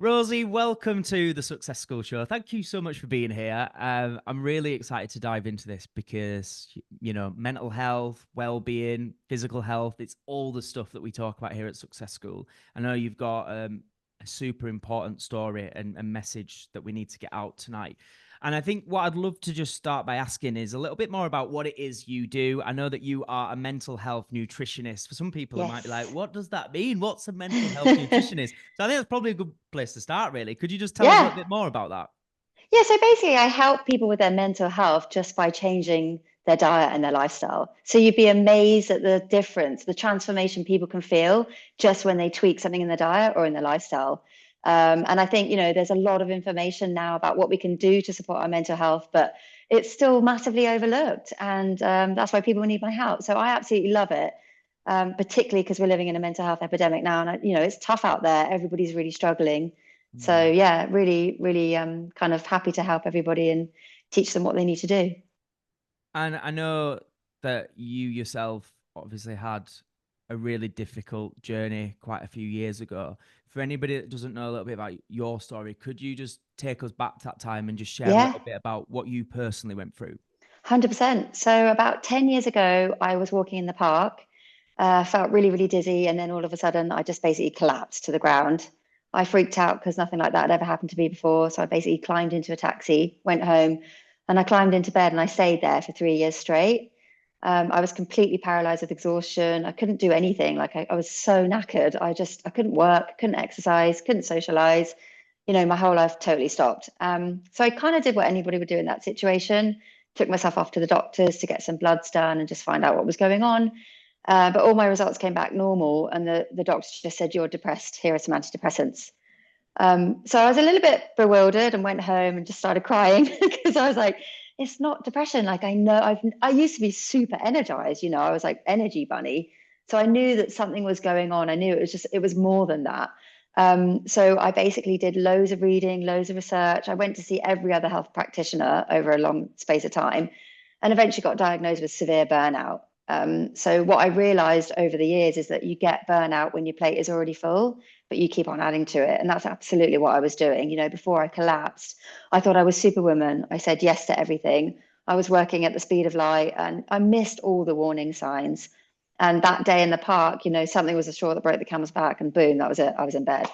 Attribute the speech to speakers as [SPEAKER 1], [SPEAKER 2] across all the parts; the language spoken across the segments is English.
[SPEAKER 1] Rosie, welcome to the Success School Show. Thank you so much for being here. I'm really excited to dive into this because, mental health, well-being, physical health, it's all the stuff that we talk about here at Success School. I know you've got a super important story and a message that we need to get out tonight. And I think what I'd love to just start by asking is a little bit more about what it is you do. I know that you are a mental health nutritionist. For some people, it might be like,
[SPEAKER 2] Yes.
[SPEAKER 1] what does that mean? What's a mental health nutritionist? So I think that's probably a good place to start, really. Could you just tell us a little
[SPEAKER 2] Yeah.
[SPEAKER 1] bit more about that?
[SPEAKER 2] Yeah. So basically, I help people with their mental health just by changing their diet and their lifestyle. So you'd be amazed at the difference, the transformation people can feel just when they tweak something in their diet or in their lifestyle. And I think, there's a lot of information now about what we can do to support our mental health, but it's still massively overlooked. And that's why people need my help. So I absolutely love it. Particularly because we're living in a mental health epidemic now, and it's tough out there. Everybody's really struggling. So
[SPEAKER 1] Mm.
[SPEAKER 2] yeah, really, really kind of happy to help everybody and teach them what they need to do.
[SPEAKER 1] And I know that you yourself obviously had a really difficult journey quite a few years ago. For anybody that doesn't know a little bit about your story, could you just take us back to that time and just share a
[SPEAKER 2] Yeah,
[SPEAKER 1] little bit about what you personally went through?
[SPEAKER 2] 100%. So about 10 years ago, I was walking in the park, felt really, really dizzy, and then all of a sudden, I just basically collapsed to the ground. I freaked out because nothing like that had ever happened to me before. So I basically climbed into a taxi, went home, and I climbed into bed and I stayed there for 3 years straight. I was completely paralyzed with exhaustion. I couldn't do anything. Like I was so knackered. I couldn't work, couldn't exercise, couldn't socialize. My whole life totally stopped. So I kind of did what anybody would do in that situation. Took myself off to the doctors to get some bloods done and just find out what was going on. But all my results came back normal, and the doctor just said, "You're depressed. Here are some antidepressants." So I was a little bit bewildered and went home and just started crying because I was like, it's not depression. Like I used to be super energized, I was like energy bunny. So I knew that something was going on. I knew it was more than that. So I basically did loads of reading, loads of research. I went to see every other health practitioner over a long space of time and eventually got diagnosed with severe burnout. So what I realized over the years is that you get burnout when your plate is already full, but you keep on adding to it. And that's absolutely what I was doing. Before I collapsed, I thought I was superwoman. I said yes to everything. I was working at the speed of light and I missed all the warning signs. And that day in the park, something was the straw that broke the camel's back, and boom, that was it. I was in bed.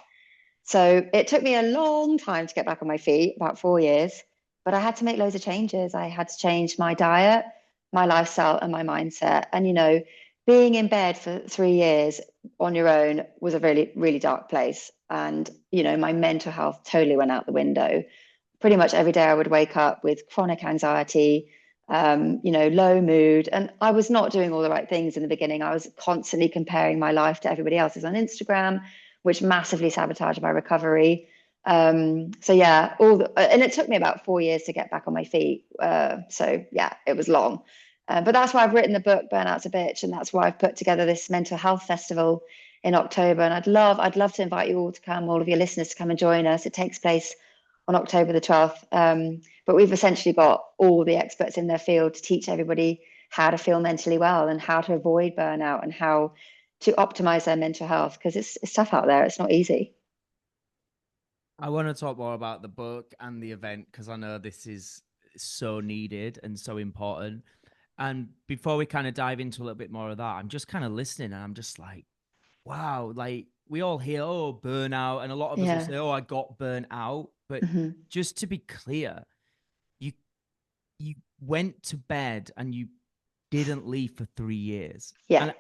[SPEAKER 2] So it took me a long time to get back on my feet, about 4 years, but I had to make loads of changes. I had to change my diet, my lifestyle, and my mindset. And, being in bed for 3 years on your own was a really, really dark place. And, my mental health totally went out the window. Pretty much every day I would wake up with chronic anxiety, low mood. And I was not doing all the right things in the beginning. I was constantly comparing my life to everybody else's on Instagram, which massively sabotaged my recovery. So yeah, and it took me about 4 years to get back on my feet. So yeah, it was long. But that's why I've written the book Burnout's a Bitch, and that's why I've put together this mental health festival in October. And I'd love to invite you all to come, all of your listeners to come and join us. It takes place on October the 12th. But we've essentially got all the experts in their field to teach everybody how to feel mentally well and how to avoid burnout and how to optimize their mental health because it's tough out there. It's not easy.
[SPEAKER 1] I want to talk more about the book and the event because I know this is so needed and so important. And before we kind of dive into a little bit more of that, I'm just kind of listening and I'm just like, wow, like we all hear, oh, burnout. And a lot of us will
[SPEAKER 2] Yeah.
[SPEAKER 1] say, oh, I got burnt out. But
[SPEAKER 2] Hmm.
[SPEAKER 1] just to be clear, you you went to bed and you didn't leave for 3 years.
[SPEAKER 2] Yeah.
[SPEAKER 1] And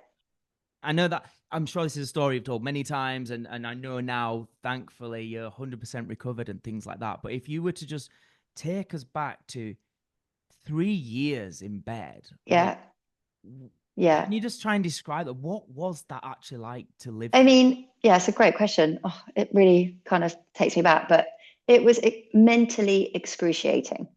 [SPEAKER 1] I know that I'm sure this is a story you've told many times, and I know now, thankfully, you're 100% recovered and things like that. But if you were to just take us back to 3 years in bed, like,
[SPEAKER 2] Yeah. Yeah.
[SPEAKER 1] can you just try and describe that? What was that actually like to live
[SPEAKER 2] I
[SPEAKER 1] through?
[SPEAKER 2] mean, yeah, it's a great question. Oh, it really kind of takes me back, but it was mentally excruciating.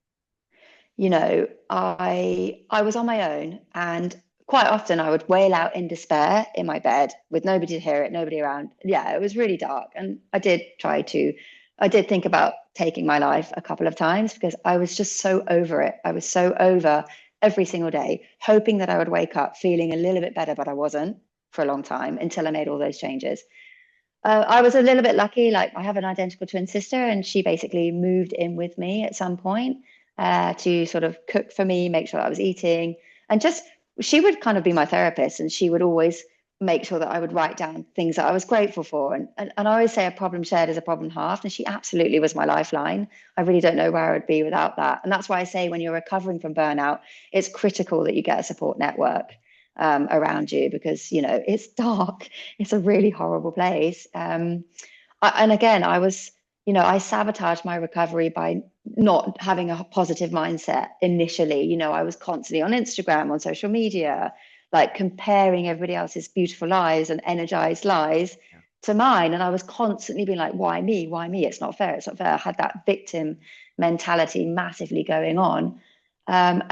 [SPEAKER 2] I was on my own, and quite often I would wail out in despair in my bed with nobody to hear it, nobody around. Yeah, it was really dark. And I did think about taking my life a couple of times because I was just so over it. I was so over every single day, hoping that I would wake up feeling a little bit better, but I wasn't for a long time until I made all those changes. I was a little bit lucky. Like I have an identical twin sister, and she basically moved in with me at some point to sort of cook for me, make sure I was eating, and just she would kind of be my therapist, and she would always make sure that I would write down things that I was grateful for. And I always say a problem shared is a problem halved, and she absolutely was my lifeline. I really don't know where I would be without that. And that's why I say when you're recovering from burnout, it's critical that you get a support network around you because it's dark, it's a really horrible place. And again, I sabotaged my recovery by not having a positive mindset initially. I was constantly on Instagram, on social media, like comparing everybody else's beautiful lives and energized lives
[SPEAKER 1] Yeah.
[SPEAKER 2] to mine. And I was constantly being like, why me? Why me? It's not fair. It's not fair. I had that victim mentality massively going on. And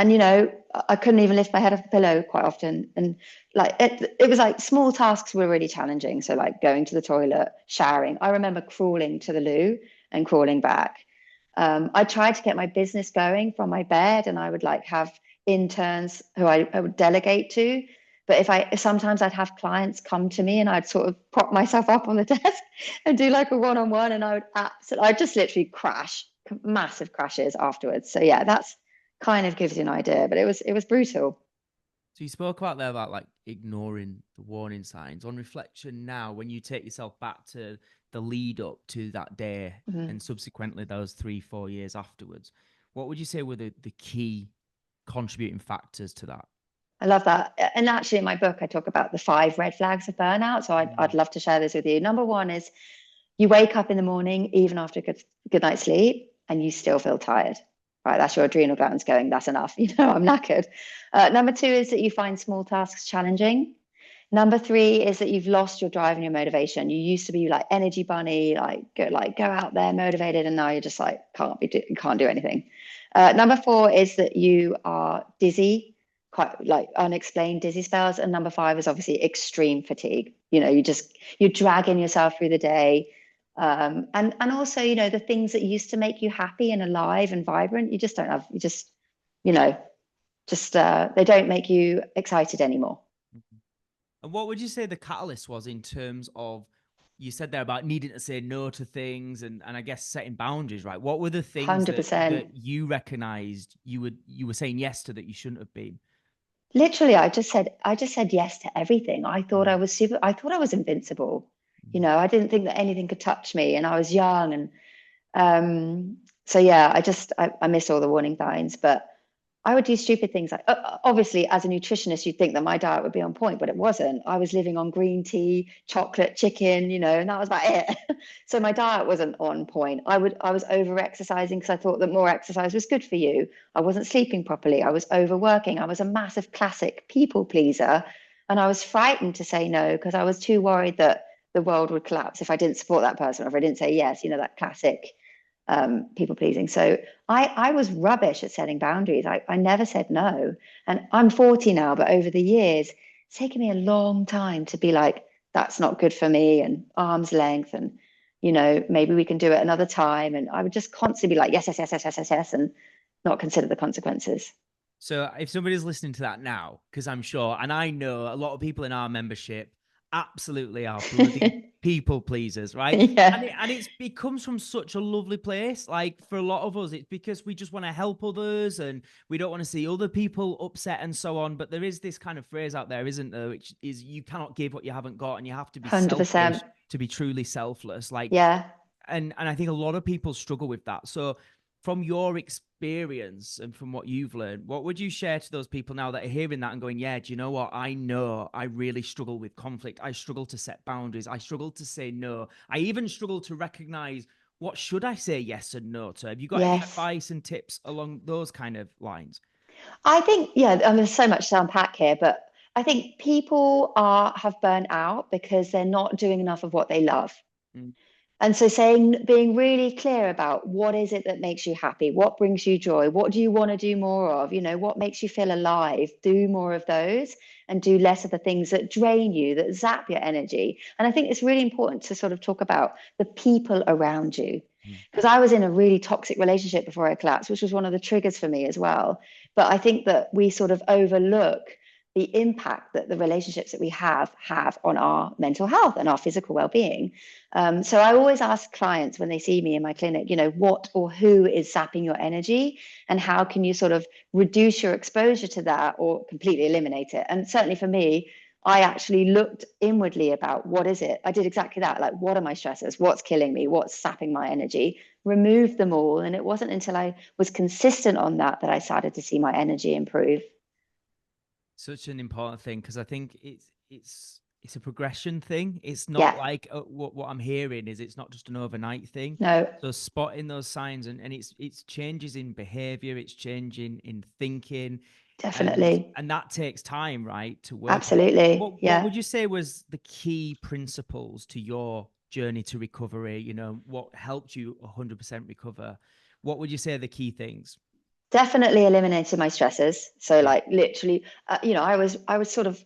[SPEAKER 2] I couldn't even lift my head off the pillow quite often. And like it was like small tasks were really challenging. So like going to the toilet, showering. I remember crawling to the loo and crawling back. I tried to get my business going from my bed, and I would like have interns who I would delegate to. But if sometimes I'd have clients come to me and I'd sort of prop myself up on the desk and do like a one-on-one, and I'd just literally crash, massive crashes afterwards. So yeah, that's kind of gives you an idea, but it was brutal.
[SPEAKER 1] So you spoke about there about like ignoring the warning signs. On reflection now, when you take yourself back to the lead up to that day
[SPEAKER 2] Mhm.
[SPEAKER 1] and subsequently those 3, 4 years afterwards, what would you say were the key contributing factors to that?
[SPEAKER 2] I love that. And actually, in my book, I talk about the 5 red flags of burnout. So I'd
[SPEAKER 1] Mm.
[SPEAKER 2] love to share this with you. Number one is you wake up in the morning, even after a good night's sleep, and you still feel tired. Right, that's your adrenal glands going, that's enough. I'm knackered. Number two is that you find small tasks challenging. Number three is that you've lost your drive and your motivation. You used to be like energy bunny, like go out there motivated, and now you're just like can't do anything. Number four is that you are dizzy, quite like unexplained dizzy spells. And number five is obviously extreme fatigue. You're dragging yourself through the day. And also, the things that used to make you happy and alive and vibrant, you just don't have, you know, they don't make you excited anymore.
[SPEAKER 1] And what would you say the catalyst was in terms of, you said there about needing to say no to things and I guess setting boundaries, right? What were the things that
[SPEAKER 2] 100%.
[SPEAKER 1] you recognized you were saying yes to that you shouldn't have been?
[SPEAKER 2] Literally, I just said yes to everything. I thought I was invincible.
[SPEAKER 1] Mm.
[SPEAKER 2] I didn't think that anything could touch me, and I was young. And so yeah, I missed all the warning signs, but I would do stupid things like, obviously, as a nutritionist, you'd think that my diet would be on point, but it wasn't. I was living on green tea, chocolate, chicken, and that was about it. So my diet wasn't on point. I was over exercising because I thought that more exercise was good for you. I wasn't sleeping properly. I was overworking. I was a massive classic people pleaser. And I was frightened to say no because I was too worried that the world would collapse if I didn't support that person or if I didn't say yes, that classic people pleasing. So I was rubbish at setting boundaries. I never said no. And I'm 40 now, but over the years, it's taken me a long time to be like, that's not good for me, and arm's length, and maybe we can do it another time. And I would just constantly be like, yes, yes, yes, yes, yes, yes, yes, and not consider the consequences.
[SPEAKER 1] So if somebody's listening to that now, because I'm sure, and I know a lot of people in our membership absolutely are bloody people pleasers, right? And
[SPEAKER 2] Yeah,
[SPEAKER 1] it comes from such a lovely place. Like for a lot of us, it's because we just want to help others and we don't want to see other people upset and so on. But there is this kind of phrase out there, isn't there, which is you cannot give what you haven't got, and you have to be
[SPEAKER 2] 100%.
[SPEAKER 1] selfish to be truly selfless. Like,
[SPEAKER 2] Yeah.
[SPEAKER 1] and I think a lot of people struggle with that. So from your experience and from what you've learned, what would you share to those people now that are hearing that and going, yeah, do you know what? I know I really struggle with conflict. I struggle to set boundaries. I struggle to say no. I even struggle to recognize what should I say yes and no to. Have you got any
[SPEAKER 2] Yes.
[SPEAKER 1] advice and tips along those kind of lines?
[SPEAKER 2] I think, yeah, I mean, there's so much to unpack here, but I think people have burnt out because they're not doing enough of what they love.
[SPEAKER 1] Mm.
[SPEAKER 2] And so being really clear about what is it that makes you happy? What brings you joy? What do you want to do more of? What makes you feel alive? Do more of those and do less of the things that drain you, that zap your energy. And I think it's really important to sort of talk about the people around you.
[SPEAKER 1] Mm.
[SPEAKER 2] Because I was in a really toxic relationship before I collapsed, which was one of the triggers for me as well. But I think that we sort of overlook the impact that the relationships that we have on our mental health and our physical well-being. So I always ask clients when they see me in my clinic, what or who is sapping your energy, and how can you sort of reduce your exposure to that or completely eliminate it? And certainly for me, I actually looked inwardly about what is it. I did exactly that. Like, what are my stressors? What's killing me? What's sapping my energy? Removed them all. And it wasn't until I was consistent on that I started to see my energy improve.
[SPEAKER 1] Such an important thing, because I think it's a progression thing. It's not
[SPEAKER 2] Yeah,
[SPEAKER 1] like what I'm hearing is it's not just an overnight thing.
[SPEAKER 2] no,
[SPEAKER 1] So spotting those signs, and it's changes in behavior, it's changing in thinking,
[SPEAKER 2] definitely.
[SPEAKER 1] and that takes time, right, to work on.
[SPEAKER 2] Absolutely.
[SPEAKER 1] What
[SPEAKER 2] Yeah.
[SPEAKER 1] would you say was the key principles to your journey to recovery? What helped you 100% recover? What would you say are the key things?
[SPEAKER 2] Definitely eliminated my stresses. So
[SPEAKER 1] Yeah.
[SPEAKER 2] like literally, I was sort of,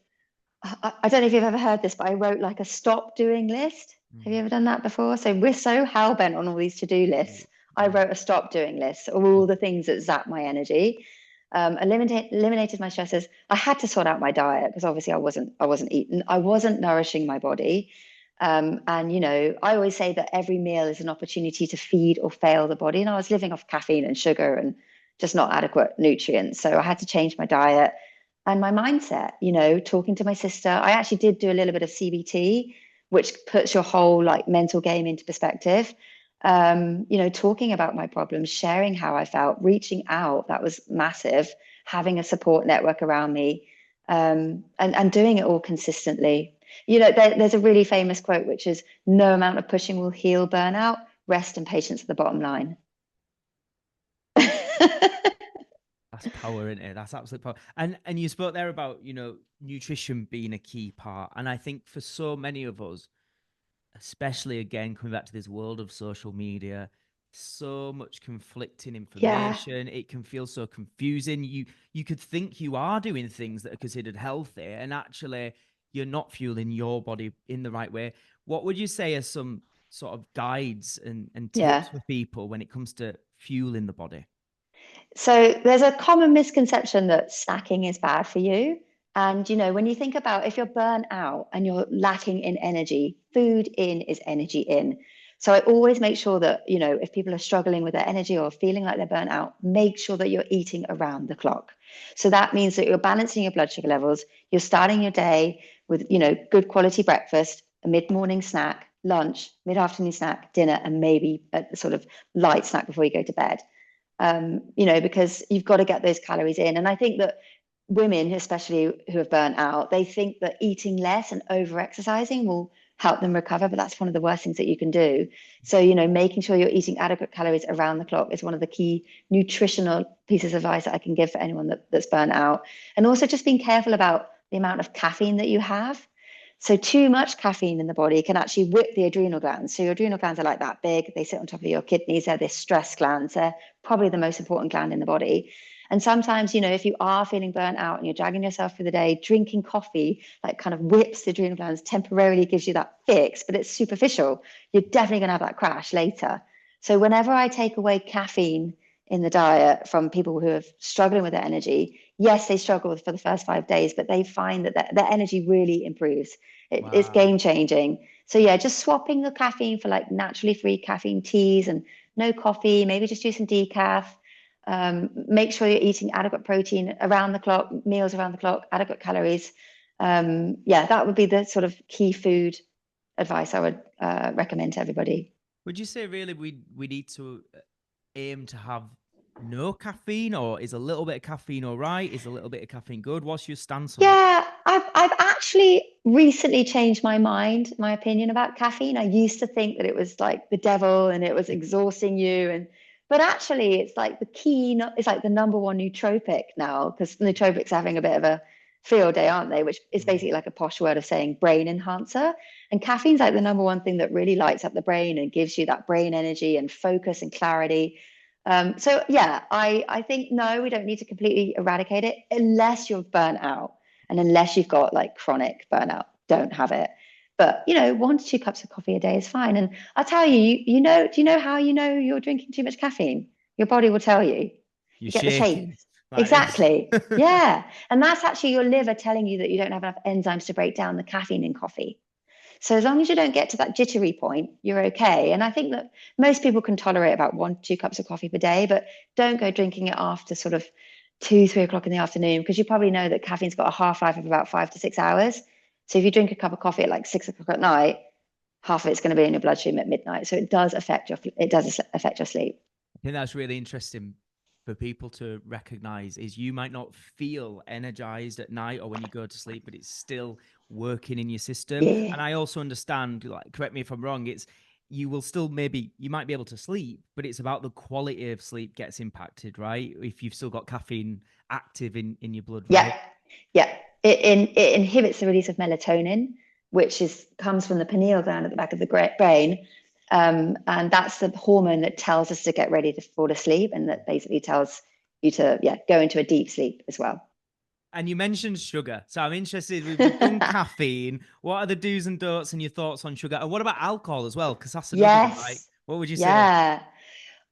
[SPEAKER 2] I don't know if you've ever heard this, but I wrote like a stop doing list. Have you
[SPEAKER 1] Mm.
[SPEAKER 2] ever done that before? So we're so hell bent on all these to-do
[SPEAKER 1] Yeah.
[SPEAKER 2] lists. I
[SPEAKER 1] Yeah.
[SPEAKER 2] wrote a stop doing list of all the things that zap my energy. Eliminated my stresses. I had to sort out my diet because obviously I wasn't eating, I wasn't nourishing my body. And I always say that every meal is an opportunity to feed or fail the body. And I was living off caffeine and sugar and just not adequate nutrients. So I had to change my diet and my mindset, talking to my sister. I actually did do a little bit of CBT, which puts your whole like mental game into perspective. Talking about my problems, sharing how I felt, reaching out, that was massive, having a support network around me, and doing it all consistently. There's a really famous quote, which is no amount of pushing will heal burnout, rest and patience at the bottom line.
[SPEAKER 1] That's power, isn't it? That's absolute power. And you spoke there about, nutrition being a key part. And I think for so many of us, especially again coming back to this world of social media, so much conflicting
[SPEAKER 2] Yeah,
[SPEAKER 1] information. It can feel so confusing. You could think you are doing things that are considered healthy, and actually you're not fueling your body in the right way. What would you say are some sort of guides and
[SPEAKER 2] yeah.
[SPEAKER 1] tips for people when it comes to fueling the body?
[SPEAKER 2] So there's a common misconception that snacking is bad for you. And when you think about if you're burnt out and you're lacking in energy, food in is energy in. So I always make sure that, if people are struggling with their energy or feeling like they're burnt out, make sure that you're eating around the clock. So that means that you're balancing your blood sugar levels, you're starting your day with, good quality breakfast, a mid-morning snack, lunch, mid-afternoon snack, dinner, and maybe a sort of light snack before you go to bed. Because you've got to get those calories in. And I think that women, especially who have burnt out, they think that eating less and over exercising will help them recover, but that's one of the worst things that you can do. So, making sure you're eating adequate calories around the clock is one of the key nutritional pieces of advice that I can give for anyone that's burnt out. And also just being careful about the amount of caffeine that you have. So too much caffeine in the body can actually whip the adrenal glands. So your adrenal glands are like that big. They sit on top of your kidneys. They're this stress glands. They're probably the most important gland in the body. And sometimes, if you are feeling burnt out and you're dragging yourself through the day, drinking coffee like kind of whips the adrenal glands, temporarily gives you that fix, but it's superficial. You're definitely going to have that crash later. So whenever I take away caffeine in the diet from people who are struggling with their energy, yes, they struggle for the first 5 days, but they find that their energy really improves. It's
[SPEAKER 1] Wow.
[SPEAKER 2] game changing. So yeah, just swapping the caffeine for like naturally free caffeine teas and no coffee, maybe just do some decaf. Make sure you're eating adequate protein around the clock, meals around the clock, adequate calories. Yeah, that would be the sort of key food advice I would recommend to everybody.
[SPEAKER 1] Would you say really we need to aim to have no caffeine, or is a little bit of caffeine all right? Is a little bit of caffeine good? What's your stance on it?
[SPEAKER 2] Yeah, I've actually recently changed my mind, my opinion about caffeine. I used to think that it was like the devil and it was exhausting you, but actually it's like it's like the number one nootropic now because nootropics are having a bit of a field day, aren't they? Which is
[SPEAKER 1] Mm.
[SPEAKER 2] basically like a posh word of saying brain enhancer. And caffeine's like the number one thing that really lights up the brain and gives you that brain energy and focus and clarity. So yeah, I think no, we don't need to completely eradicate it unless you're burnt out. And unless you've got like chronic burnout, don't have it. But 1 to 2 cups of coffee a day is fine. And I'll tell you, do you know how you know you're drinking too much caffeine? Your body will tell you.
[SPEAKER 1] You're
[SPEAKER 2] You get the shape.
[SPEAKER 1] shaking. Like it's
[SPEAKER 2] Exactly. Yeah. And that's actually your liver telling you that you don't have enough enzymes to break down the caffeine in coffee. So as long as you don't get to that jittery point, you're okay. And I think that most people can tolerate about 1 to 2 cups of coffee per day, but don't go drinking it after sort of 2, 3 o'clock in the afternoon, because you probably know that caffeine's got a half-life of about 5 to 6 hours. So if you drink a cup of coffee at like 6 o'clock at night, half of it's going to be in your bloodstream at midnight. So it does affect your sleep.
[SPEAKER 1] I think that's really interesting for people to recognize is you might not feel energized at night or when you go to sleep, but it's still working in your system.
[SPEAKER 2] Yeah.
[SPEAKER 1] And I also understand, like, correct me if I'm wrong, it's you will still maybe you might be able to sleep, but it's about the quality of sleep gets impacted, right? If you've still got caffeine active in your blood,
[SPEAKER 2] Yeah.
[SPEAKER 1] right?
[SPEAKER 2] Yeah. It inhibits the release of melatonin, which is comes from the pineal gland at the back of the brain. And that's the hormone that tells us to get ready to fall asleep, and that basically tells you to, yeah, go into a deep sleep as well.
[SPEAKER 1] And you mentioned sugar. So I'm interested, we've done caffeine. What are the do's and don'ts and your thoughts on sugar? And what about alcohol as well? Because that's another one, right?
[SPEAKER 2] Yes.
[SPEAKER 1] What would you say?
[SPEAKER 2] Yeah.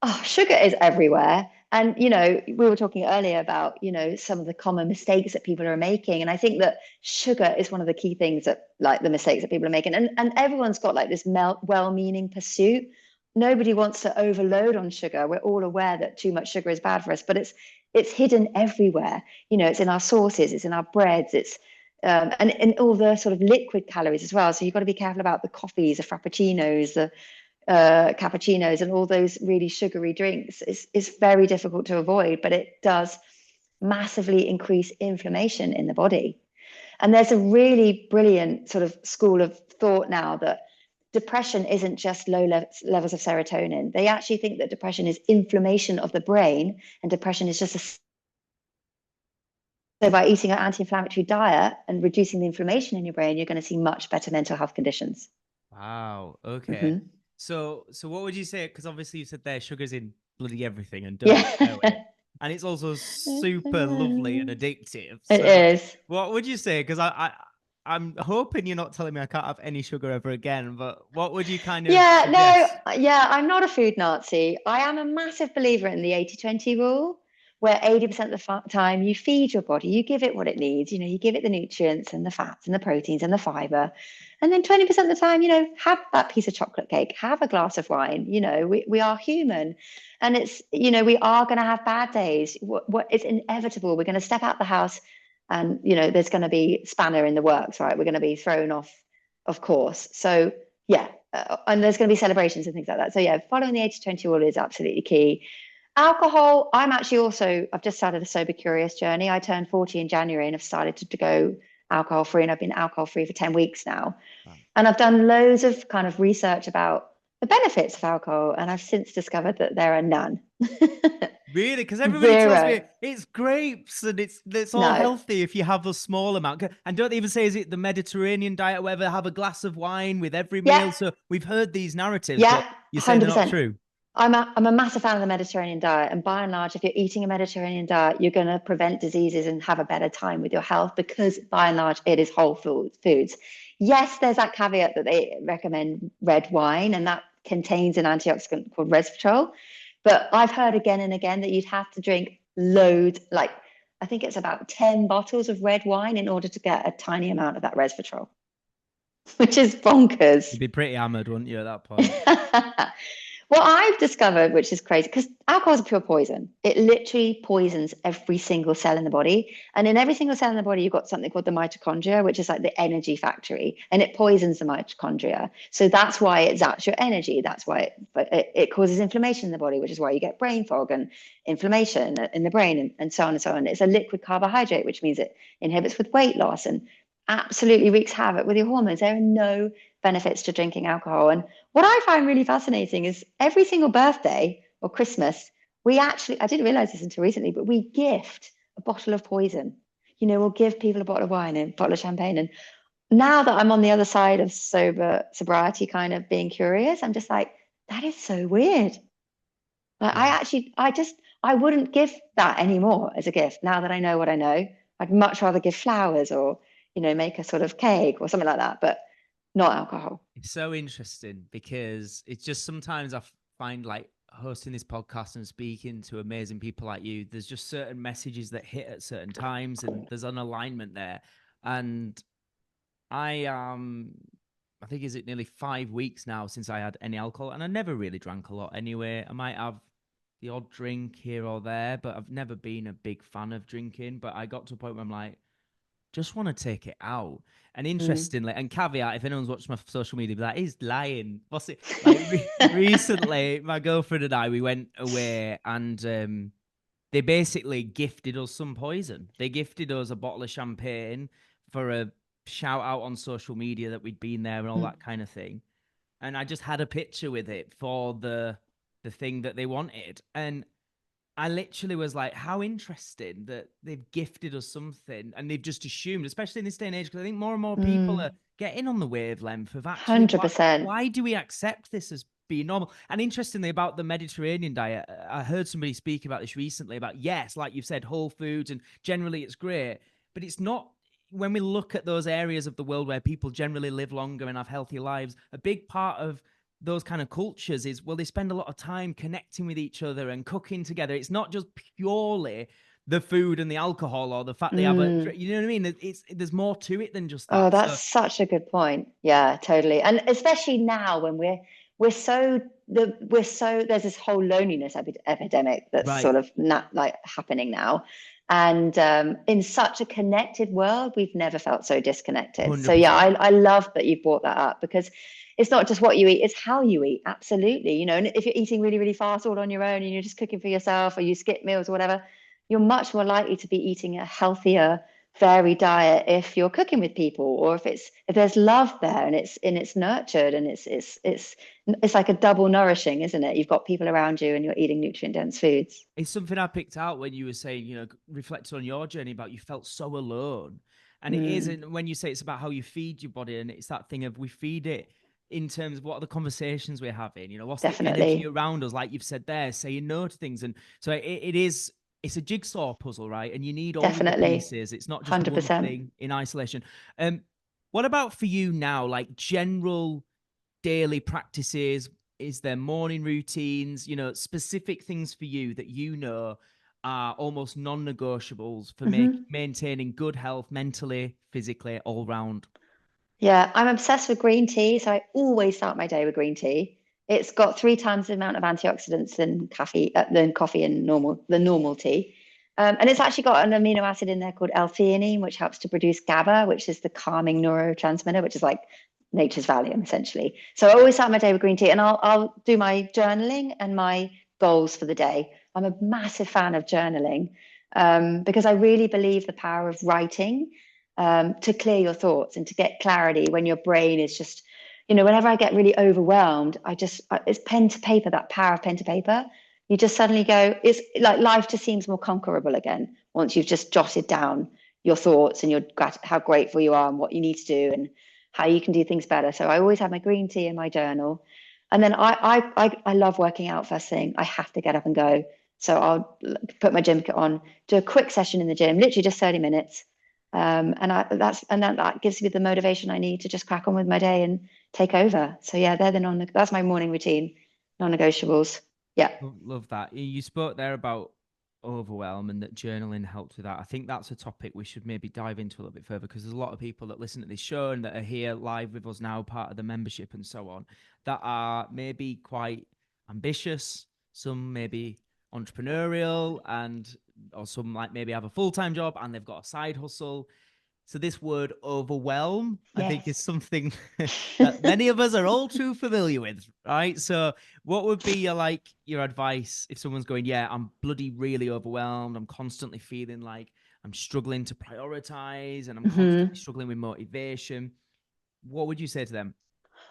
[SPEAKER 2] Oh, sugar is everywhere. And, we were talking earlier about, some of the common mistakes that people are making. And I think that sugar is one of the key things that, like, the mistakes that people are making. And everyone's got like this well-meaning pursuit. Nobody wants to overload on sugar. We're all aware that too much sugar is bad for us, but it's hidden everywhere. It's in our sauces, it's in our breads, it's and in all the sort of liquid calories as well. So you've got to be careful about the coffees, the frappuccinos, the cappuccinos, and all those really sugary drinks. Is very difficult to avoid, but it does massively increase inflammation in the body. And there's a really brilliant sort of school of thought now that depression isn't just low levels of serotonin. They actually think that depression is inflammation of the brain, and depression is just a so by eating an anti-inflammatory diet and reducing the inflammation in your brain, you're going to see much better mental health conditions.
[SPEAKER 1] Wow. Okay.
[SPEAKER 2] Mm-hmm.
[SPEAKER 1] So what would you say? Because obviously you said there sugar's in bloody everything and don't know
[SPEAKER 2] Yeah.
[SPEAKER 1] it. And it's also super lovely and addictive.
[SPEAKER 2] It
[SPEAKER 1] So
[SPEAKER 2] is.
[SPEAKER 1] what would you say? Because I'm hoping you're not telling me I can't have any sugar ever again, but what would you kind of
[SPEAKER 2] Yeah,
[SPEAKER 1] suggest?
[SPEAKER 2] no, yeah, I'm not a food Nazi. I am a massive believer in the 80/20 rule, where 80% of the time you feed your body, you give it what it needs, you give it the nutrients and the fats and the proteins and the fiber. And then 20% of the time, have that piece of chocolate cake, have a glass of wine. We are human. And we are going to have bad days. It's inevitable. We're going to step out the house and, there's going to be spanner in the works, right? We're going to be thrown off, of course. So, yeah, and there's going to be celebrations and things like that. So yeah, following the 80/20 rule is absolutely key. Alcohol, I've just started a sober curious journey. I turned 40 in January and have started to go alcohol free, and I've been alcohol free for 10 weeks now.
[SPEAKER 1] Wow.
[SPEAKER 2] And I've done loads of kind of research about the benefits of alcohol, and I've since discovered that there are none.
[SPEAKER 1] Really? Because everybody tells me
[SPEAKER 2] Zero.
[SPEAKER 1] it's grapes and it's all
[SPEAKER 2] No.
[SPEAKER 1] healthy if you have a small amount. And don't even say is it the Mediterranean diet, or whatever, have a glass of wine with every
[SPEAKER 2] Yeah.
[SPEAKER 1] meal. So we've heard these narratives,
[SPEAKER 2] Yeah.
[SPEAKER 1] but you're saying they're not
[SPEAKER 2] 100%.
[SPEAKER 1] true.
[SPEAKER 2] I'm a massid fan of the Mediterranean diet. And by and large, if you're eating a Mediterranean diet, you're going to prevent diseases and have a better time with your health, because by and large, it is whole foods. Yes, there's that caveat that they recommend red wine, and that contains an antioxidant called resveratrol. But I've heard again and again that you'd have to drink loads, like I think it's about 10 bottles of red wine in order to get a tiny amount of that resveratrol, which is bonkers.
[SPEAKER 1] You'd be pretty hammered, wouldn't you, at that point?
[SPEAKER 2] What I've discovered, which is crazy, because alcohol is a pure poison. It literally poisons every single cell in the body. And in every single cell in the body, you've got something called the mitochondria, which is like the energy factory, and it poisons the mitochondria. So that's why it zaps your energy. That's why it causes inflammation in the body, which is why you get brain fog and inflammation in the brain, and so on and so on. It's a liquid carbohydrate, which means it inhibits with weight loss and absolutely wreaks havoc with your hormones. There are no benefits to drinking alcohol. And what I find really fascinating is every single birthday or Christmas, I didn't realize this until recently, but we gift a bottle of poison. We'll give people a bottle of wine and a bottle of champagne. And now that I'm on the other side of sobriety, kind of being curious, I'm just like, that is so weird. Like,
[SPEAKER 1] Yeah.
[SPEAKER 2] I wouldn't give that anymore as a gift. Now that I know what I know, I'd much rather give flowers or, make a sort of cake or something like that, but not alcohol.
[SPEAKER 1] It's so interesting because it's just sometimes I find like hosting this podcast and speaking to amazing people like you, there's just certain messages that hit at certain times, and there's an alignment there. And I I think is it nearly 5 weeks now since I had any alcohol, and I never really drank a lot anyway. I might have the odd drink here or there, but I've never been a big fan of drinking. But I got to a point where I'm like, just want to take it out. And
[SPEAKER 2] Mm.
[SPEAKER 1] interestingly, and caveat, if anyone's watched my social media, be like, he's lying. What's it like? Recently, my girlfriend and I, we went away, and they basically gifted us some poison. They gifted us a bottle of champagne for a shout out on social media that we'd been there and all
[SPEAKER 2] Mm.
[SPEAKER 1] that kind of thing. And I just had a picture with it for the thing that they wanted. And I literally was like, how interesting that they've gifted us something and they've just assumed, especially in this day and age, because I think more and more people
[SPEAKER 2] Mm.
[SPEAKER 1] are getting on the wavelength of actually
[SPEAKER 2] 100%.
[SPEAKER 1] why do we accept this as being normal? And interestingly, about the Mediterranean diet, I heard somebody speak about this recently about, yes, like you've said, whole foods, and generally it's great, but it's not. When we look at those areas of the world where people generally live longer and have healthier lives, a big part of those kind of cultures is, well, they spend a lot of time connecting with each other and cooking together. It's not just purely the food and the alcohol or the fact they have a,
[SPEAKER 2] Mm.
[SPEAKER 1] you know what I mean? There's more to it than just
[SPEAKER 2] Oh,
[SPEAKER 1] that.
[SPEAKER 2] that's
[SPEAKER 1] So
[SPEAKER 2] such a good point. Yeah, totally. And especially now when we're so we're so there's this whole loneliness epidemic that's
[SPEAKER 1] right,
[SPEAKER 2] sort of not like happening now. And in such a connected world, we've never felt so disconnected. So yeah,
[SPEAKER 1] 100%.
[SPEAKER 2] I love that you brought that up because it's not just what you eat, it's how you eat. Absolutely. You know, and if you're eating really, really fast all on your own and you're just cooking for yourself or you skip meals or whatever, you're much more likely to be eating a healthier varied diet if you're cooking with people or if there's love there and it's nurtured and it's like a double nourishing, isn't it? You've got people around you and you're eating nutrient dense foods.
[SPEAKER 1] It's something I picked out when you were saying, reflecting on your journey about you felt so alone. And it
[SPEAKER 2] Mm,
[SPEAKER 1] isn't when you say it's about how you feed your body, and it's that thing of we feed it in terms of what are the conversations we're having, what's the energy
[SPEAKER 2] definitely.
[SPEAKER 1] around us, like you've said there, saying no to things. And so it is, it's a jigsaw puzzle, right? And you need all of the
[SPEAKER 2] Definitely.
[SPEAKER 1] pieces. It's not just one
[SPEAKER 2] 100%.
[SPEAKER 1] thing in isolation. Um, what about for you now, like general daily practices? Is there morning routines, specific things for you that are almost non-negotiables for
[SPEAKER 2] Hmm.
[SPEAKER 1] maintaining good health mentally, physically, all round?
[SPEAKER 2] Yeah, I'm obsessed with green tea, so I always start my day with green tea. It's got 3 times the amount of antioxidants than coffee and normal tea. And it's actually got an amino acid in there called L-theanine, which helps to produce GABA, which is the calming neurotransmitter, which is like nature's Valium, essentially. So I always start my day with green tea, and I'll do my journaling and my goals for the day. I'm a massive fan of journaling because I really believe the power of writing to clear your thoughts and to get clarity when your brain is just, whenever I get really overwhelmed, it's pen to paper, that power of pen to paper. You just suddenly go, it's like life just seems more conquerable again once you've just jotted down your thoughts and how grateful you are and what you need to do and how you can do things better. So I always have my green tea in my journal. And then I love working out first thing. I have to get up and go. So I'll put my gym kit on, do a quick session in the gym, literally just 30 minutes, and that gives me the motivation I need to just crack on with my day and take over. So yeah, that's my morning routine, non-negotiables. Yeah.
[SPEAKER 1] Love that. You spoke there about overwhelm and that journaling helped with that. I think that's a topic we should maybe dive into a little bit further because there's a lot of people that listen to this show and that are here live with us now, part of the membership and so on, that are maybe quite ambitious, some maybe entrepreneurial, and or some like maybe have a full-time job and they've got a side hustle. So this word overwhelm, I think, is
[SPEAKER 2] Yes.
[SPEAKER 1] something that many of us are all too familiar with, right? So what would be your advice if someone's going, yeah, I'm bloody really overwhelmed. I'm constantly feeling like I'm struggling to prioritize and I'm constantly
[SPEAKER 2] Hmm.
[SPEAKER 1] struggling with motivation. What would you say to them?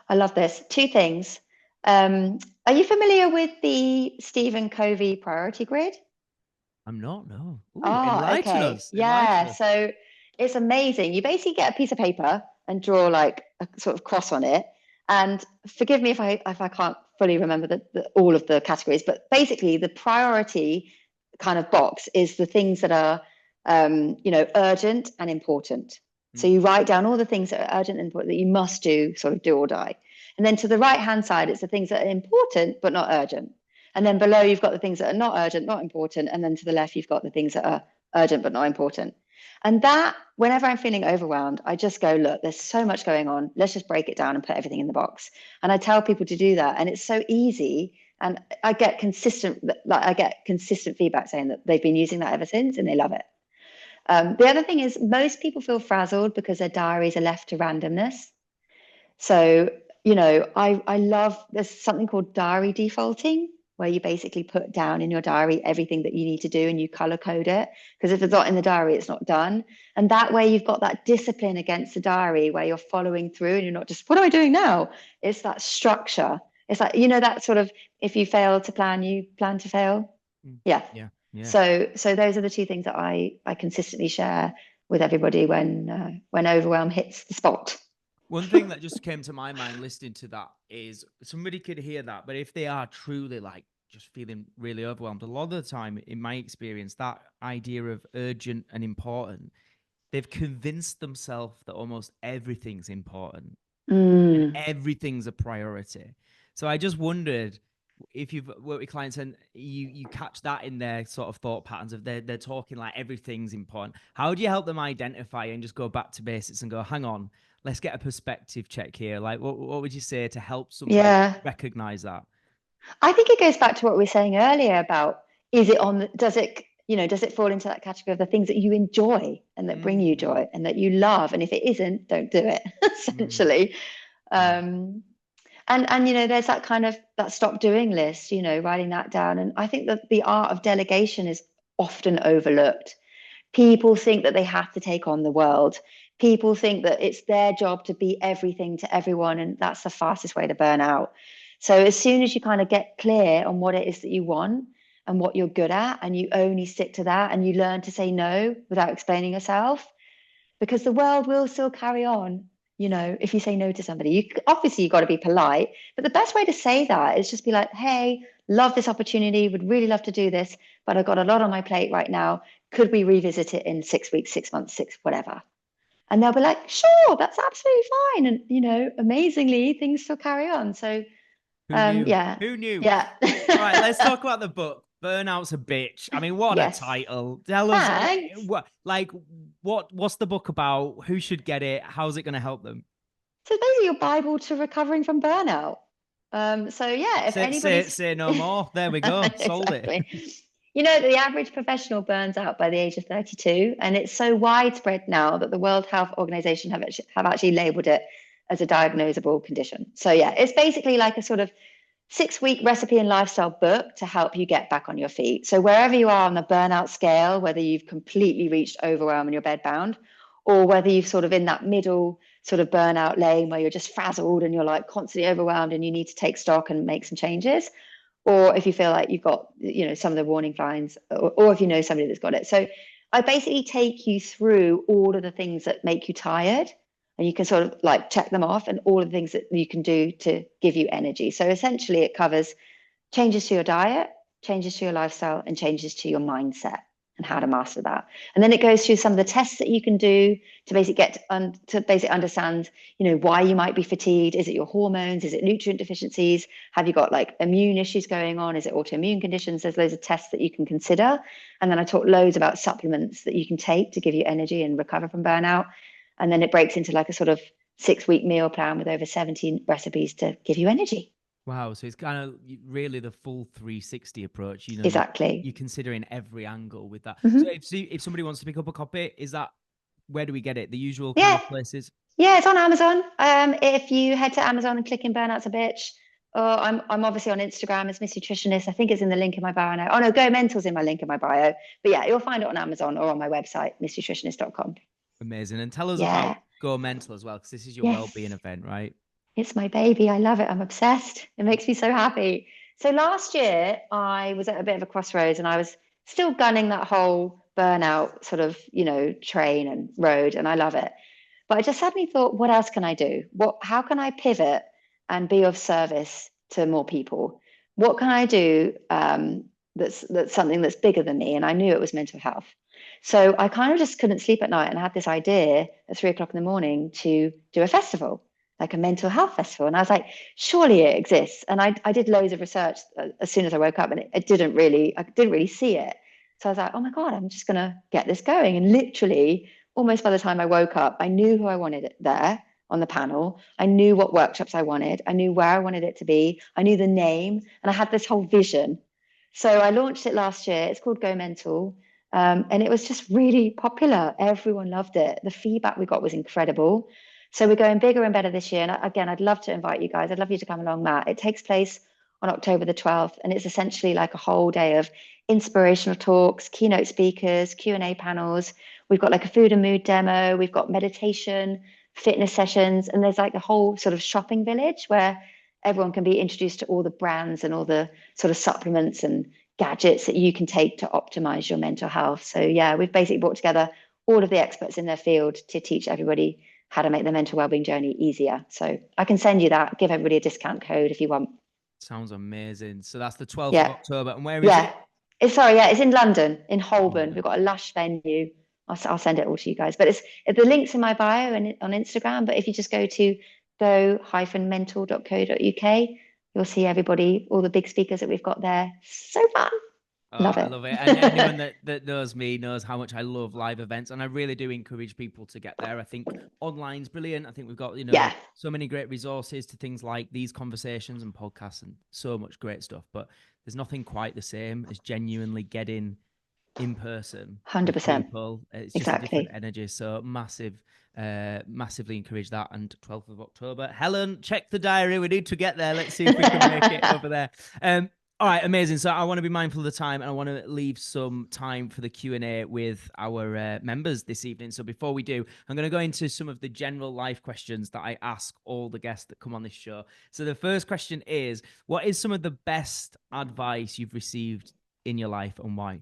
[SPEAKER 2] I love this. Two things. Are you familiar with the Stephen Covey priority grid?
[SPEAKER 1] I'm not, no. Ooh,
[SPEAKER 2] Oh,
[SPEAKER 1] enlighten
[SPEAKER 2] okay.
[SPEAKER 1] us. Enlighten
[SPEAKER 2] Yeah.
[SPEAKER 1] us.
[SPEAKER 2] So it's amazing. You basically get a piece of paper and draw like a sort of cross on it. And forgive me if I can't fully remember all of the categories, but basically the priority kind of box is the things that are urgent and important. So
[SPEAKER 1] Mm.
[SPEAKER 2] you write down all the things that are urgent and important that you must do, sort of do or die. And then to the right hand side, it's the things that are important but not urgent. And then below, you've got the things that are not urgent, not important. And then to the left, you've got the things that are urgent but not important. And that, whenever I'm feeling overwhelmed, I just go, look, there's so much going on. Let's just break it down and put everything in the box. And I tell people to do that. And it's so easy. And I get consistent feedback saying that they've been using that ever since and they love it. The other thing is most people feel frazzled because their diaries are left to randomness. So, I love, there's something called diary defaulting, where you basically put down in your diary everything that you need to do and you color code it. Because if it's not in the diary, it's not done. And that way you've got that discipline against the diary where you're following through and you're not just, what am I doing now? It's that structure. It's like, that sort of, if you fail to plan, you plan to fail. Yeah.
[SPEAKER 1] Yeah. Yeah.
[SPEAKER 2] So those are the two things that I consistently share with everybody when overwhelm hits the spot.
[SPEAKER 1] One thing that just came to my mind listening to that is somebody could hear that, but if they are truly like just feeling really overwhelmed, a lot of the time, in my experience, that idea of urgent and important, they've convinced themselves that almost everything's important and everything's a priority. So I just wondered if you've worked with clients and you catch that in their sort of thought patterns of they're talking like everything's important. How do you help them identify and just go back to basics and go, hang on, let's get a perspective check here. Like what would you say to help somebody recognize that?
[SPEAKER 2] I think it goes back to what we were saying earlier about does it fall into that category of the things that you enjoy and that bring you joy and that you love? And if it isn't, don't do it, essentially. And there's that kind of that stop doing list, writing that down. And I think that the art of delegation is often overlooked. People think that they have to take on the world. People think that it's their job to be everything to everyone, and that's the fastest way to burn out. So as soon as you kind of get clear on what it is that you want and what you're good at, and you only stick to that, and you learn to say no without explaining yourself, because the world will still carry on. If you say no to somebody, obviously you've got to be polite, but the best way to say that is just be like, hey, love this opportunity, would really love to do this, but I've got a lot on my plate right now. Could we revisit it in 6 weeks, 6 months, whatever? And they'll be like, sure, that's absolutely fine. And, amazingly, things still carry on. So,
[SPEAKER 1] Who knew?
[SPEAKER 2] Yeah.
[SPEAKER 1] Who knew?
[SPEAKER 2] Yeah.
[SPEAKER 1] All right, let's talk about the book. Burnout's a bitch. I mean, what
[SPEAKER 2] Yes.
[SPEAKER 1] a title. Tell us
[SPEAKER 2] Thanks.
[SPEAKER 1] what's the book about? Who should get it? How's it going to help them?
[SPEAKER 2] So basically your Bible to recovering from burnout. So yeah, if anybody
[SPEAKER 1] say no more. There we go. Sold
[SPEAKER 2] exactly.
[SPEAKER 1] it.
[SPEAKER 2] The average professional burns out by the age of 32, and it's so widespread now that the World Health Organization have actually labeled it as a diagnosable condition. So yeah, it's basically like a sort of 6-week recipe and lifestyle book to help you get back on your feet. So wherever you are on the burnout scale, whether you've completely reached overwhelm and you're bedbound, or whether you've sort of in that middle sort of burnout lane where you're just frazzled and you're like constantly overwhelmed and you need to take stock and make some changes, or if you feel like you've got some of the warning signs, or if you know somebody that's got it. So I basically take you through all of the things that make you tired, and you can sort of like check them off, and all of the things that you can do to give you energy. So essentially it covers changes to your diet, changes to your lifestyle, and changes to your mindset and how to master that. And then it goes through some of the tests that you can do to basically understand, why you might be fatigued. Is it your hormones? Is it nutrient deficiencies? Have you got like immune issues going on? Is it autoimmune conditions? There's loads of tests that you can consider. And then I talk loads about supplements that you can take to give you energy and recover from burnout. And then it breaks into like a sort of 6-week meal plan with over 17 recipes to give you energy.
[SPEAKER 1] Wow, so it's kind of really the full 360 approach.
[SPEAKER 2] Exactly.
[SPEAKER 1] You're considering every angle with that.
[SPEAKER 2] Mm-hmm.
[SPEAKER 1] So if somebody wants to pick up a copy, where do we get it? The usual kind of places?
[SPEAKER 2] Yeah, it's on Amazon. If you head to Amazon and click in Burnout's a Bitch, I'm obviously on Instagram as Miss Nutritionist. I think it's in the link in my bio now. Oh no, Go Mental's in my link in my bio. But yeah, you'll find it on Amazon or on my website, missnutritionist.com.
[SPEAKER 1] Amazing. And tell us about Go Mental as well, because this is your well-being event, right?
[SPEAKER 2] It's my baby. I love it. I'm obsessed. It makes me so happy. So last year I was at a bit of a crossroads and I was still gunning that whole burnout sort of, train and road, and I love it. But I just suddenly thought, what else can I do? How can I pivot and be of service to more people? What can I do that's something that's bigger than me? And I knew it was mental health. So I kind of just couldn't sleep at night and I had this idea at 3 o'clock in the morning to do a festival. like a mental health festival. And I was like, surely it exists. And I did loads of research as soon as I woke up, and I didn't really see it. So I was like, oh my God, I'm just going to get this going. And literally, almost by the time I woke up, I knew who I wanted it there on the panel. I knew what workshops I wanted. I knew where I wanted it to be. I knew the name, and I had this whole vision. So I launched it last year. It's called Go Mental. And it was just really popular. Everyone loved it. The feedback we got was incredible. So we're going bigger and better this year. And again, I'd love to invite you guys. I'd love you to come along, Matt. It takes place on October the 12th, and it's essentially like a whole day of inspirational talks, keynote speakers, Q&A panels. We've got like a food and mood demo. We've got meditation, fitness sessions, and there's like a whole sort of shopping village where everyone can be introduced to all the brands and all the sort of supplements and gadgets that you can take to optimize your mental health. So yeah, we've basically brought together all of the experts in their field to teach everybody how to make their mental wellbeing journey easier. So I can send you that, give everybody a discount code if you want.
[SPEAKER 1] Sounds amazing. So that's the 12th of
[SPEAKER 2] Yeah.
[SPEAKER 1] October. And where is it?
[SPEAKER 2] Yeah. It's in London, in Holborn.
[SPEAKER 1] London.
[SPEAKER 2] We've got a lush venue. I'll send it all to you guys. But the link's in my bio and on Instagram. But if you just go to go-mental.co.uk, you'll see everybody, all the big speakers that we've got there. So fun.
[SPEAKER 1] Oh,
[SPEAKER 2] Love
[SPEAKER 1] I
[SPEAKER 2] it.
[SPEAKER 1] love it. And anyone that knows me knows how much I love live events. And I really do encourage people to get there. I think online's brilliant. I think we've got,
[SPEAKER 2] Yeah,
[SPEAKER 1] so many great resources to things like these conversations and podcasts and so much great stuff. But there's nothing quite the same as genuinely getting in person with
[SPEAKER 2] 100%.
[SPEAKER 1] people. It's just a different
[SPEAKER 2] Exactly.
[SPEAKER 1] energy. So massively encourage that. And 12th of October. Helen, check the diary. We need to get there. Let's see if we can make it over there. All right, amazing. So I want to be mindful of the time, and I want to leave some time for the Q&A with our members this evening. So before we do, I'm going to go into some of the general life questions that I ask all the guests that come on this show. So the first question is, what is some of the best advice you've received in your life, and why?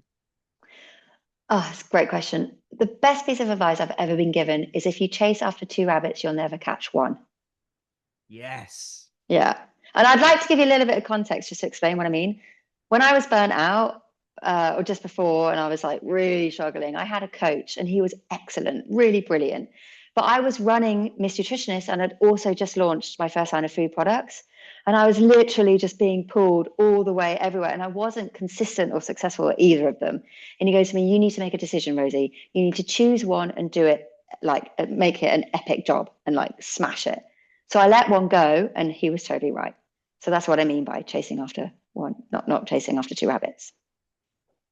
[SPEAKER 2] Oh, it's a great question. The best piece of advice I've ever been given is if you chase after two rabbits, you'll never catch one.
[SPEAKER 1] Yes.
[SPEAKER 2] Yeah. And I'd like to give you a little bit of context just to explain what I mean. When I was burnt out, or just before, and I was like really struggling, I had a coach and he was excellent, really brilliant. But I was running Miss Nutritionist and had also just launched my first line of food products. And I was literally just being pulled all the way everywhere. And I wasn't consistent or successful at either of them. And he goes to me, you need to make a decision, Rosie. You need to choose one and do it, like make it an epic job and like smash it. So I let one go, and he was totally right. So that's what I mean by chasing after one, not chasing after two rabbits.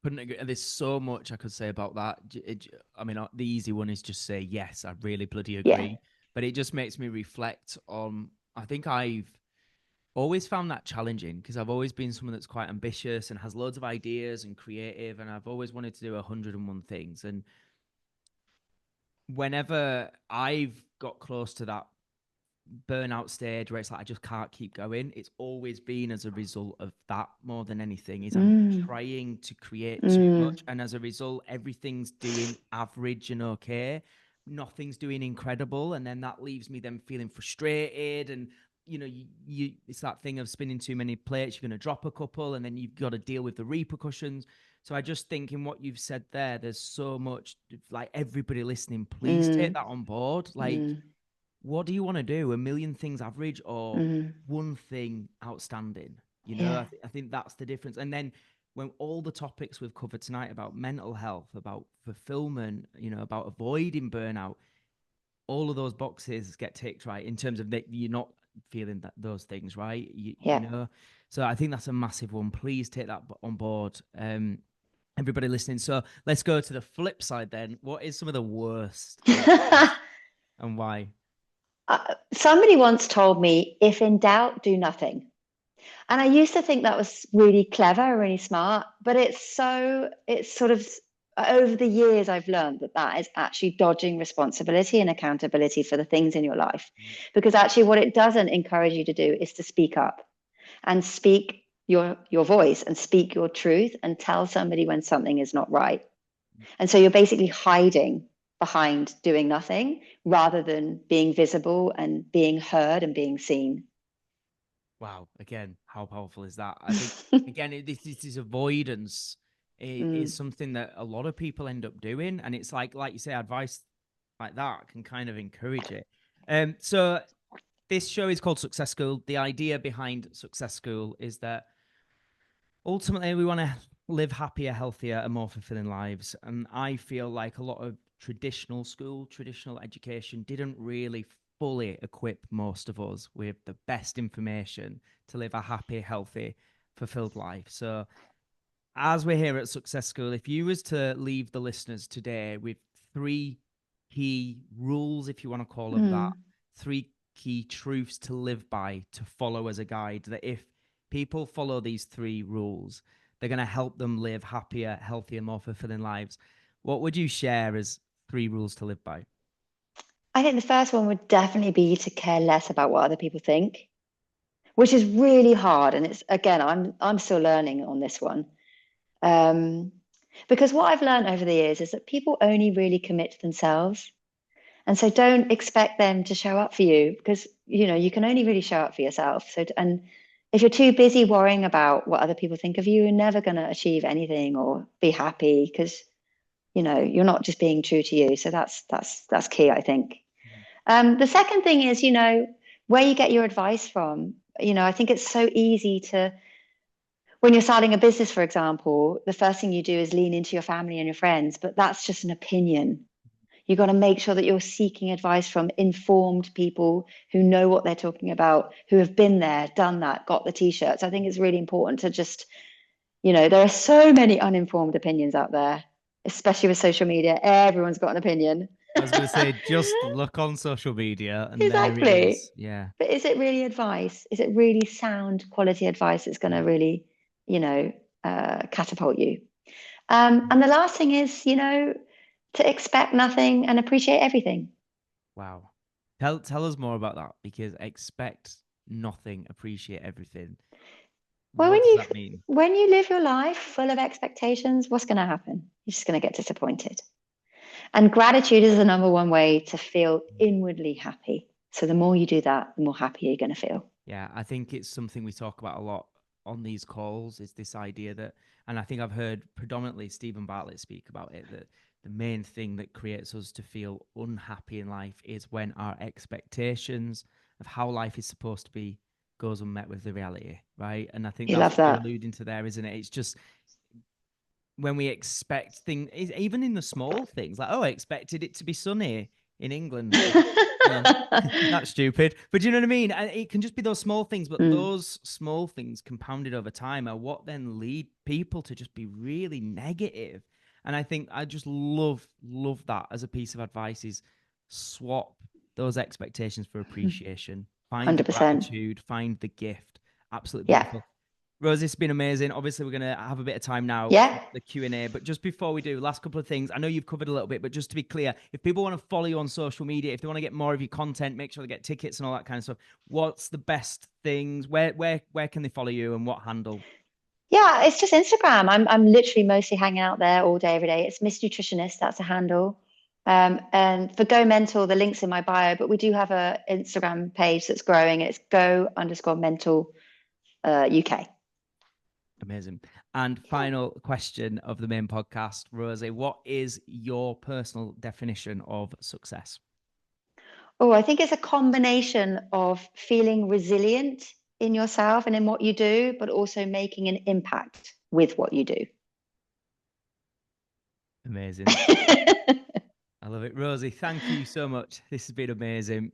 [SPEAKER 1] Couldn't agree. There's so much I could say about that. I mean, the easy one is just say yes. I really bloody
[SPEAKER 2] Yeah.
[SPEAKER 1] agree. But it just makes me reflect on. I think I've always found that challenging because I've always been someone that's quite ambitious and has loads of ideas and creative, and I've always wanted to do 101 things. And whenever I've got close to that burnout stage where it's like I just can't keep going, it's always been as a result of that more than anything. Is I'm
[SPEAKER 2] Mm,
[SPEAKER 1] trying to create too
[SPEAKER 2] mm,
[SPEAKER 1] much, and as a result everything's doing average and okay, nothing's doing incredible, and then that leaves me then feeling frustrated. And you it's that thing of spinning too many plates, you're going to drop a couple, and then you've got to deal with the repercussions. So I just think in what you've said there's so much, like, everybody listening, please take
[SPEAKER 2] mm,
[SPEAKER 1] that on board. Like,
[SPEAKER 2] mm,
[SPEAKER 1] what do you want to do? A million things average, or
[SPEAKER 2] mm.
[SPEAKER 1] one thing outstanding?
[SPEAKER 2] Yeah.
[SPEAKER 1] I think that's the difference. And then when all the topics we've covered tonight about mental health, about fulfillment, about avoiding burnout, all of those boxes get ticked, right? In terms of that, you're not feeling those things, right?
[SPEAKER 2] Yeah.
[SPEAKER 1] So I think that's a massive one. Please take that on board. Everybody listening. So let's go to the flip side then. What is some of the worst advice, and why?
[SPEAKER 2] Somebody once told me, if in doubt, do nothing. And I used to think that was really clever, really smart, but it's sort of over the years, I've learned that that is actually dodging responsibility and accountability for the things in your life. Because actually, what it doesn't encourage you to do is to speak up and speak your voice and speak your truth and tell somebody when something is not right. And so you're basically hiding behind doing nothing rather than being visible and being heard and being seen.
[SPEAKER 1] Wow. Again, how powerful is that? I think, again, this avoidance is
[SPEAKER 2] Mm.
[SPEAKER 1] something that a lot of people end up doing. And it's like you say, advice like that can kind of encourage it. So this show is called Success School. The idea behind Success School is that ultimately we want to live happier, healthier, and more fulfilling lives. And I feel like a lot of traditional school, traditional education didn't really fully equip most of us with the best information to live a happy, healthy, fulfilled life. So as we're here at Success School, if you was to leave the listeners today with three key rules, if you want to call them that, three key truths to live by, to follow as a guide, that if people follow these three rules, they're going to help them live happier, healthier, more fulfilling lives. What would you share as three rules to live by?
[SPEAKER 2] I think the first one would definitely be to care less about what other people think, which is really hard. And it's, again, I'm still learning on this one. Because what I've learned over the years is that people only really commit to themselves. And so don't expect them to show up for you, because, you know, you can only really show up for yourself. So, and if you're too busy worrying about what other people think of you, you're never going to achieve anything or be happy, because, you know, you're not just being true to you. So that's key, I think. The second thing is, you know, where you get your advice from. You know, I think it's so easy to, when you're starting a business, for example, the first thing you do is lean into your family and your friends, but that's just an opinion. You've got to make sure that you're seeking advice from informed people who know what they're talking about, who have been there, done that, got the t-shirts. I think it's really important to just, you know, there are so many uninformed opinions out there, especially with social media. Everyone's got an opinion.
[SPEAKER 1] I was going to say, just look on social media and there it
[SPEAKER 2] Exactly.
[SPEAKER 1] is. Yeah.
[SPEAKER 2] But is it really advice? Is it really sound quality advice that's going to really, you know, catapult you? And the last thing is, you know, to expect nothing and appreciate everything.
[SPEAKER 1] Wow. Tell us more about that, because expect nothing, appreciate everything.
[SPEAKER 2] Well,
[SPEAKER 1] What does that mean?
[SPEAKER 2] when you live your life full of expectations, what's going to happen? You're just going to get disappointed. And gratitude is the number one way to feel inwardly happy. So the more you do that, the more happy you're going to feel.
[SPEAKER 1] Yeah, I think it's something we talk about a lot on these calls, is this idea that, and I think I've heard predominantly Stephen Bartlett speak about it, that the main thing that creates us to feel unhappy in life is when our expectations of how life is supposed to be goes unmet with the reality, right? And I think
[SPEAKER 2] You
[SPEAKER 1] that's
[SPEAKER 2] love
[SPEAKER 1] what you're
[SPEAKER 2] that.
[SPEAKER 1] alluding to there, isn't it? It's just when we expect things, even in the small things, like, oh, I expected it to be sunny in England. Well, that's stupid. But do you know what I mean? It can just be those small things, but
[SPEAKER 2] Mm,
[SPEAKER 1] those small things compounded over time are what then lead people to just be really negative. And I think I just love that as a piece of advice, is swap those expectations for appreciation. Find the
[SPEAKER 2] 100%.
[SPEAKER 1] gratitude, find the gift. Absolutely
[SPEAKER 2] Yeah.
[SPEAKER 1] beautiful. Rose, this has been amazing. Obviously, we're going to have a bit of time now for
[SPEAKER 2] Yeah.
[SPEAKER 1] the Q&A, but just before we do, last couple of things. I know you've covered a little bit, but just to be clear, if people want to follow you on social media, if they want to get more of your content, make sure they get tickets and all that kind of stuff, what's the best things? Where can they follow you, and what handle?
[SPEAKER 2] Yeah, it's just Instagram. I'm literally mostly hanging out there all day, every day. It's Miss Nutritionist, that's a handle. And for Go Mental, the link's in my bio, but we do have a Instagram page that's growing. It's go_mental UK.
[SPEAKER 1] Amazing. And
[SPEAKER 2] Yeah.
[SPEAKER 1] final question of the main podcast, Rosie, what is your personal definition of success?
[SPEAKER 2] Oh, I think it's a combination of feeling resilient in yourself and in what you do, but also making an impact with what you do.
[SPEAKER 1] Amazing. I love it. Rosie, thank you so much. This has been amazing.